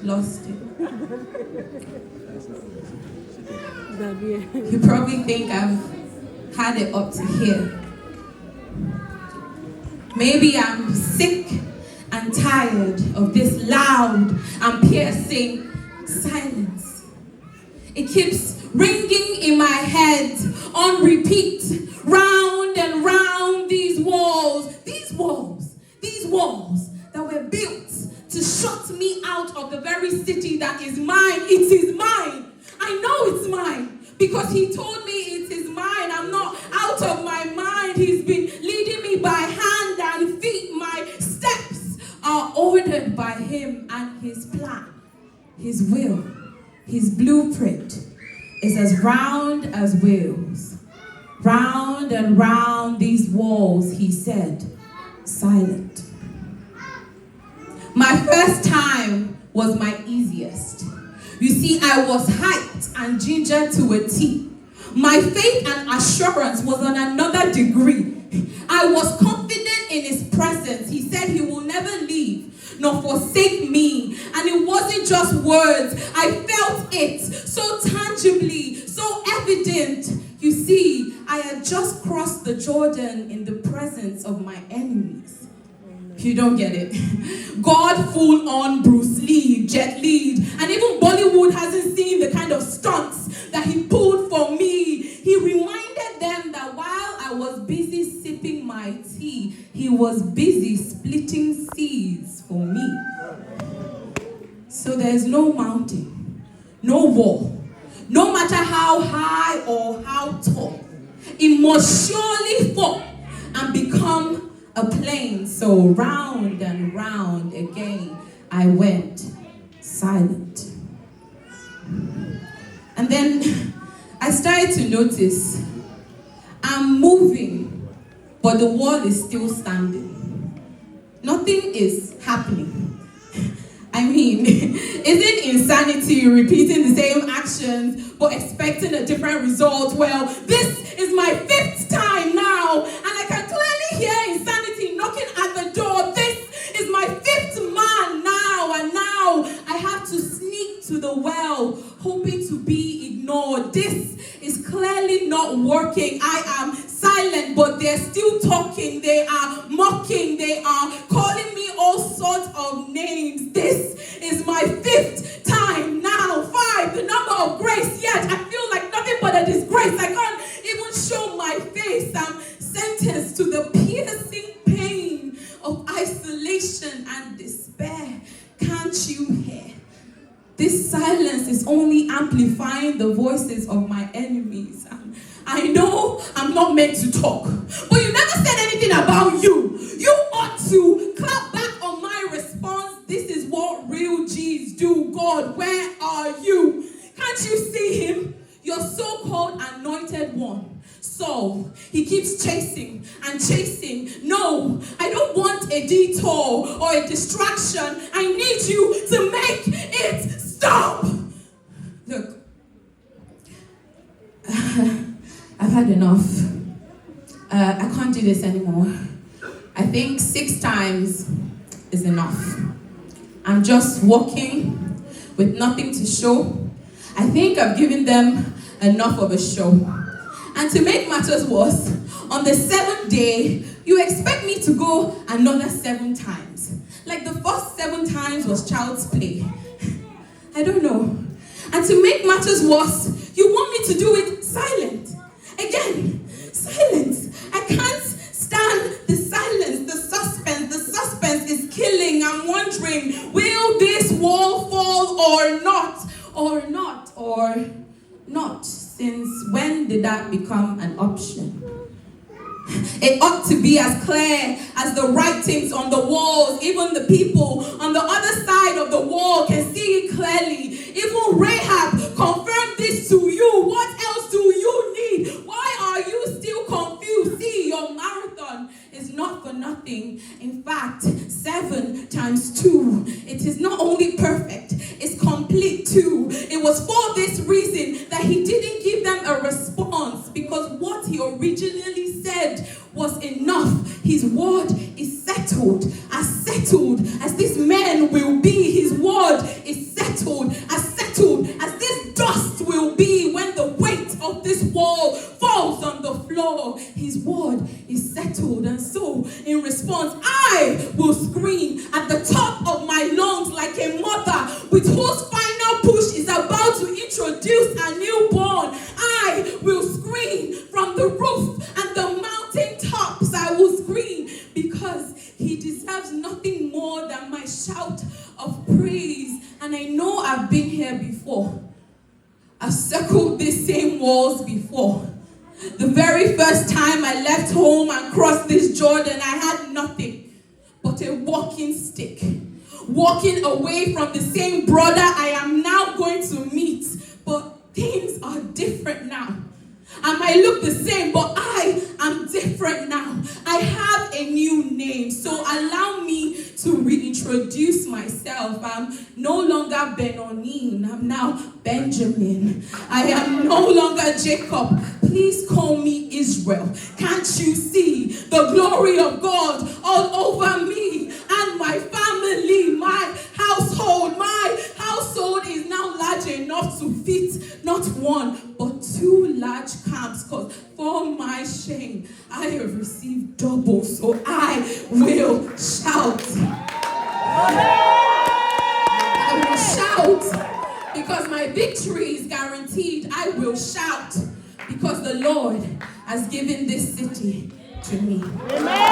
lost it. You probably think I've had it up to here. Maybe I'm sick and tired of this loud and piercing silence. It keeps ringing in my head on repeat, round and round these walls that were built to shut me out of the very city that is mine. It is mine. I know it's mine because he told me it is mine. I'm not out of my mind. He's been leading me by hand and feet. My steps are ordered by him, and his plan, his will, his blueprint is as round as wheels. Round and round these walls, he said, silent. My first time was my easiest. You see, I was hyped and gingered to a T. My faith and assurance was on another degree. I was confident in his presence. He said he will never leave nor forsake me. And it wasn't just words. I felt it so tangibly, so evident. You see, I had just crossed the Jordan in the presence of my enemies. You don't get it. God full on Bruce Lee, Jet Li, and even Bollywood hasn't seen the kind of stunts that he pulled for me. He reminded them that while I was busy sipping my tea, he was busy splitting seeds for me. So there's no mountain, no wall, no matter how high or how tall, it must surely fall and become a plane. So round and round again I went, silent. And then I started to notice I'm moving, but the wall is still standing. Nothing is happening. I mean, isn't insanity repeating the same actions but expecting a different result? Well, this is my 5th time now, and I can clearly hear insanity knocking at the door. This is my 5th man now, and now I have to sneak to the well, hoping to be ignored. This is clearly not working. I am silent, but they're still talking. They are mocking. They are calling me all sorts of names. This is my 5th time now. 5, the number of grace. Yet I feel like nothing but a disgrace. I can't even show my face. I'm sentenced to the piercing pain of isolation and despair. Can't you hear? This silence is only amplifying the voices of my enemies. I know I'm not meant to talk, but you never said anything about you. You ought to clap back on my response. This is what real G's do. God, where are you? Can't you see him? Your so-called anointed one. So he keeps chasing and chasing. No, I don't want a detour or a distraction. I need you to make it stop. Look, I've had enough. I can't do this anymore. I think 6 times is enough. I'm just walking with nothing to show. I think I've given them enough of a show. And to make matters worse, on the 7th day, you expect me to go another 7 times. Like the first 7 times was child's play. I don't know. And to make matters worse, you want me to do it silent. Again, silence. I can't stand the silence, the suspense. The suspense is killing. I'm wondering, will this wall fall or not? Or not? Or not? Since when did that become an option? It ought to be as clear as the writings on the walls. Even the people on the other side of the wall can see it clearly. Even Rahab confirmed this to you. What else do you need? Why are you still confused? See, your marathon is not for nothing. In fact, 7 times 2, it is not only perfect, it's complete too. It was for this reason that he didn't give them a response, because what he originally said was enough. His word is settled as these men will be. His word is settled is settled. And so, in response, I will scream at the top of my lungs like a mother with whose final push is about to introduce a newborn. I will scream from the roof and the mountain tops. I will scream because he deserves nothing more than my shout of praise. And I know I've been here before. I've circled these same walls before. The very first time I left home and crossed this Jordan, I had nothing but a walking stick. Walking away from the same brother I am now going to meet. But things are different now. I might look the same, but I am different now. I have a new name, so allow me to reintroduce myself. I'm no longer Benoni, I'm now Benjamin. I am no longer Jacob. Please call me Israel. Can't you see the glory of God all over me and my family, my household? My household is now large enough to fit not one, but two large camps, because for my shame, I have received double, so I will shout. I will shout, because my victory is guaranteed. I will shout, because the Lord has given this city to me. Amen.